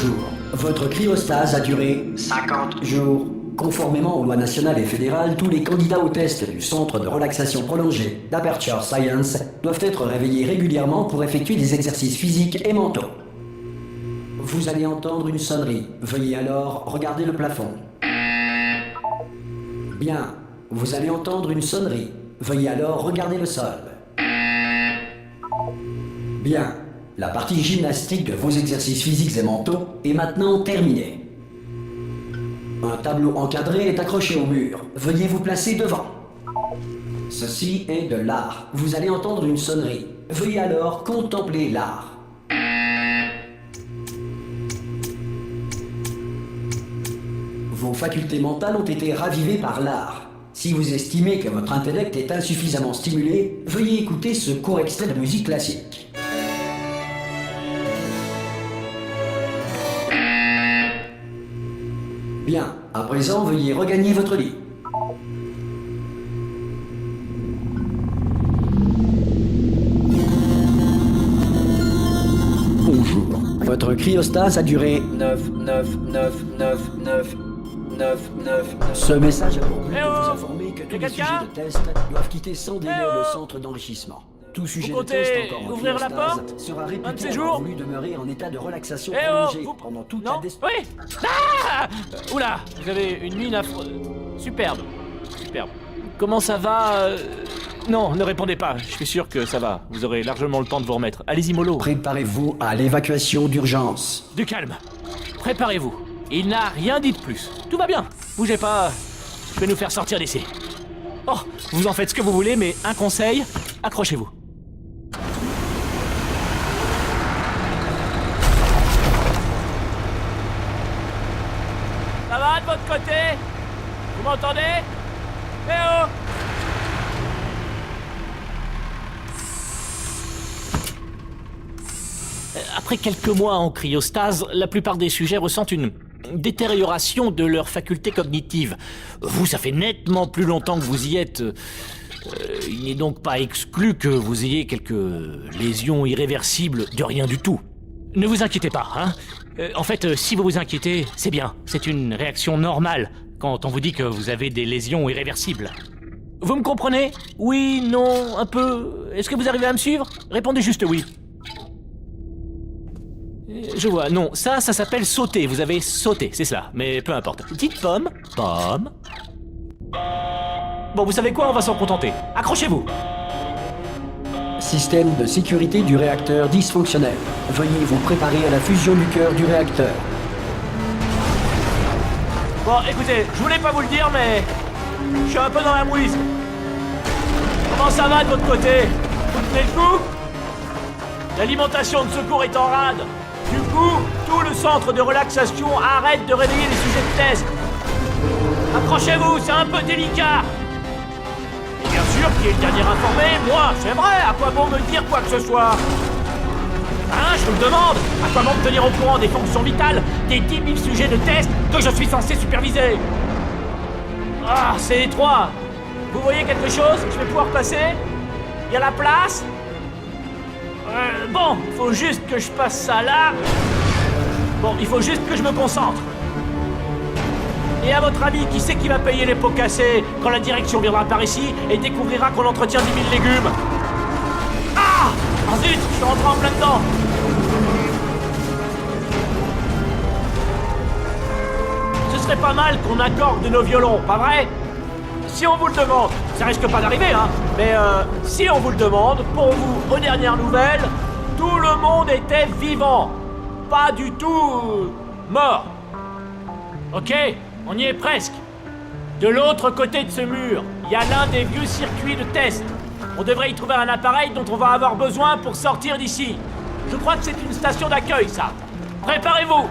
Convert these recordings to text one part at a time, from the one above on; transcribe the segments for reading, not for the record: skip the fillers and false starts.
jours. Votre cryostase a duré 50 jours. Conformément aux lois nationales et fédérales, tous les candidats au test du Centre de relaxation prolongée d'Aperture Science doivent être réveillés régulièrement pour effectuer des exercices physiques et mentaux. Vous allez entendre une sonnerie. Veuillez alors regarder le plafond. Bien. Vous allez entendre une sonnerie. Veuillez alors regarder le sol. Bien. La partie gymnastique de vos exercices physiques et mentaux est maintenant terminée. Un tableau encadré est accroché au mur. Veuillez vous placer devant. Ceci est de l'art. Vous allez entendre une sonnerie. Veuillez alors contempler l'art. Vos facultés mentales ont été ravivées par l'art. Si vous estimez que votre intellect est insuffisamment stimulé, veuillez écouter ce court extrait de musique classique. Bien, à présent, veuillez regagner votre lit. Bonjour. Votre cryostase a duré 9. Ce message a pour but de vous informer que tous les sujets de test doivent quitter sans délai le centre d'enrichissement. Tout sujet de test encore en ouvrir la cryostase porte sera réputé Un de ces avoir jours voulu demeurer en état de relaxation prolongée pendant toute la Non. Oui. Ah Oula, vous avez une mine affreuse. Superbe. Comment ça va Non, ne répondez pas. Je suis sûr que ça va. Vous aurez largement le temps de vous remettre. Allez-y, mollo. Préparez-vous à l'évacuation d'urgence. Du calme. Préparez-vous. Il n'a rien dit de plus. Tout va bien. Bougez pas. Je vais nous faire sortir d'ici. Oh, vous en faites ce que vous voulez, mais un conseil, accrochez-vous. Ça va de votre côté? Vous m'entendez? Eh oh! Après quelques mois en cryostase, la plupart des sujets ressentent une détérioration de leurs facultés cognitives. Vous, ça fait nettement plus longtemps que vous y êtes. Il n'est donc pas exclu que vous ayez quelques lésions irréversibles de rien du tout. Ne vous inquiétez pas, hein. En fait, si vous vous inquiétez, c'est bien. C'est une réaction normale quand on vous dit que vous avez des lésions irréversibles. Vous me comprenez? Oui, non, un peu. Est-ce que vous arrivez à me suivre? Répondez juste oui. Je vois, non, ça s'appelle sauter. Vous avez sauté, c'est cela. Mais peu importe. Dites pomme. Bon, vous savez quoi? On va s'en contenter. Accrochez-vous. Système de sécurité du réacteur dysfonctionnel. Veuillez vous préparer à la fusion du cœur du réacteur. Bon, écoutez, je voulais pas vous le dire, mais je suis un peu dans la mouise. Comment ça va de votre côté? Vous tenez le coup? L'alimentation de secours est en rade. Du coup, tout le centre de relaxation arrête de réveiller les sujets de test. Accrochez-vous, c'est un peu délicat. Et bien sûr, qui est le dernier informé? Moi, c'est vrai, à quoi bon me dire quoi que ce soit? Hein, je vous le demande, à quoi bon me tenir au courant des fonctions vitales des 10 000 sujets de test que je suis censé superviser? Ah, c'est étroit. Vous voyez quelque chose? Je vais pouvoir passer? Il y a la place? Bon, faut juste que je passe ça là. Bon, il faut juste que je me concentre. Et à votre avis, qui c'est qui va payer les pots cassés quand la direction viendra par ici et découvrira qu'on entretient 10 000 légumes? Ah! Oh zut, je suis rentré en plein dedans. Ce serait pas mal qu'on accorde nos violons, pas vrai? Si on vous le demande, ça risque pas d'arriver, hein, mais si on vous le demande, pour vous, aux dernières nouvelles, tout le monde était vivant. Pas du tout mort. Ok, on y est presque. De l'autre côté de ce mur, il y a l'un des vieux circuits de test. On devrait y trouver un appareil dont on va avoir besoin pour sortir d'ici. Je crois que c'est une station d'accueil, ça. Préparez-vous.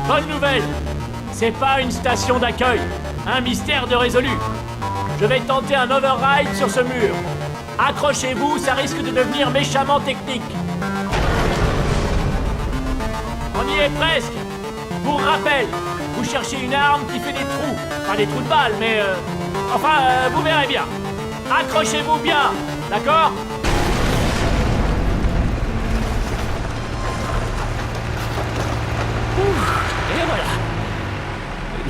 Bonne nouvelle, c'est pas une station d'accueil, un mystère de résolu. Je vais tenter un override sur ce mur. Accrochez-vous, ça risque de devenir méchamment technique. On y est presque. Pour rappel, vous cherchez une arme qui fait des trous. Pas des trous de balles, mais vous verrez bien. Accrochez-vous bien, d'accord?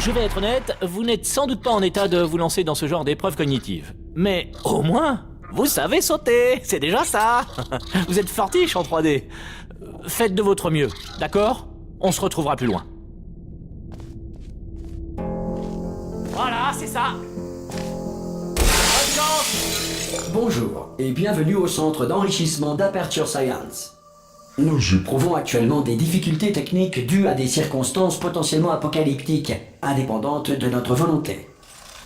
je vais être honnête, vous n'êtes sans doute pas en état de vous lancer dans ce genre d'épreuve cognitive. Mais au moins, vous savez sauter, c'est déjà ça. Vous êtes fortiche en 3D. Faites de votre mieux, d'accord? On se retrouvera plus loin. Voilà, c'est ça. Bonne chance. Bonjour et bienvenue au centre d'enrichissement d'Aperture Science. Nous éprouvons actuellement des difficultés techniques dues à des circonstances potentiellement apocalyptiques, indépendantes de notre volonté.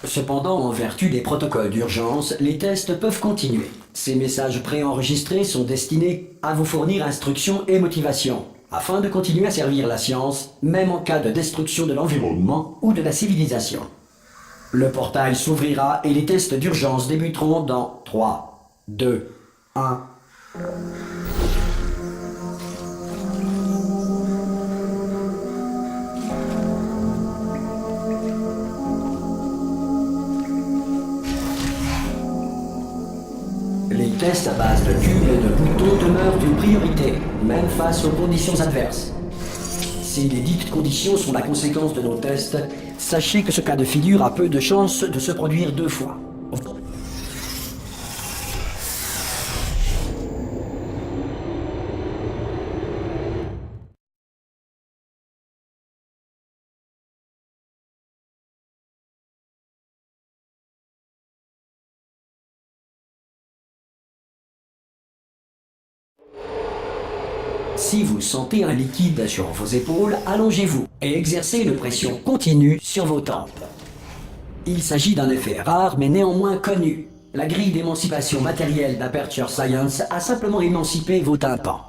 Cependant, en vertu des protocoles d'urgence, les tests peuvent continuer. Ces messages préenregistrés sont destinés à vous fournir instruction et motivation, afin de continuer à servir la science, même en cas de destruction de l'environnement ou de la civilisation. Le portail s'ouvrira et les tests d'urgence débuteront dans 3, 2, 1... Les tests à base de cubes et de boutons demeurent une priorité, même face aux conditions adverses. Si les dites conditions sont la conséquence de nos tests, sachez que ce cas de figure a peu de chances de se produire 2 fois. Si vous sentez un liquide sur vos épaules, allongez-vous et exercez une pression continue sur vos tempes. Il s'agit d'un effet rare mais néanmoins connu. La grille d'émancipation matérielle d'Aperture Science a simplement émancipé vos tympans.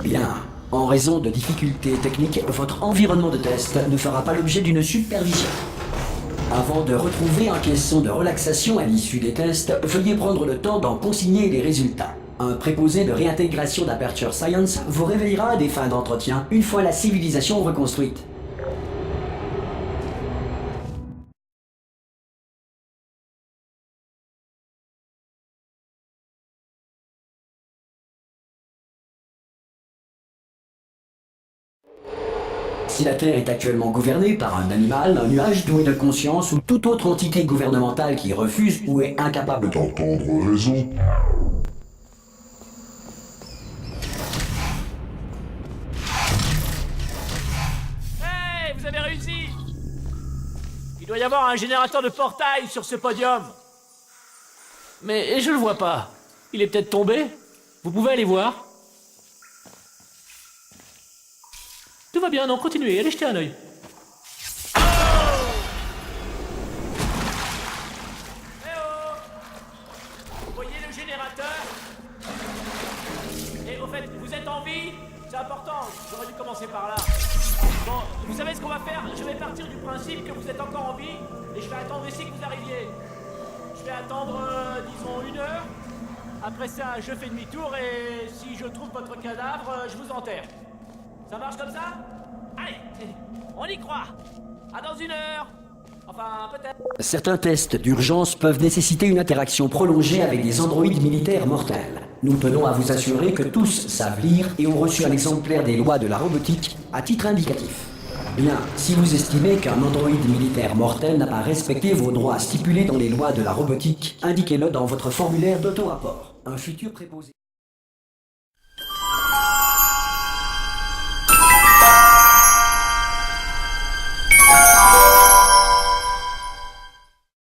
Bien. En raison de difficultés techniques, votre environnement de test ne fera pas l'objet d'une supervision. Avant de retrouver un caisson de relaxation à l'issue des tests, veuillez prendre le temps d'en consigner les résultats. Un préposé de réintégration d'Aperture Science vous réveillera à des fins d'entretien une fois la civilisation reconstruite. Si la Terre est actuellement gouvernée par un animal, un nuage doué de conscience ou toute autre entité gouvernementale qui refuse ou est incapable d'entendre raison. Hey, vous avez réussi! Il doit y avoir un générateur de portail sur ce podium. Mais je le vois pas. Il est peut-être tombé. Vous pouvez aller voir. Tout va bien, non, continuez, allez jeter un œil. Oh! Eh oh! Vous voyez le générateur? Et au fait, vous êtes en vie? C'est important, j'aurais dû commencer par là. Bon, vous savez ce qu'on va faire? Je vais partir du principe que vous êtes encore en vie, et je vais attendre ici que vous arriviez. Je vais attendre, disons, 1 heure. Après ça, je fais demi-tour, et si je trouve votre cadavre, je vous enterre. Ça marche comme ça? Allez, on y croit. À dans 1 heure. Enfin, peut-être. Certains tests d'urgence peuvent nécessiter une interaction prolongée avec des androïdes militaires mortels. Nous tenons à vous assurer que tous savent lire et ont reçu un exemplaire des lois de la robotique à titre indicatif. Bien, si vous estimez qu'un androïde militaire mortel n'a pas respecté vos droits stipulés dans les lois de la robotique, indiquez-le dans votre formulaire d'auto-rapport. Un futur préposé...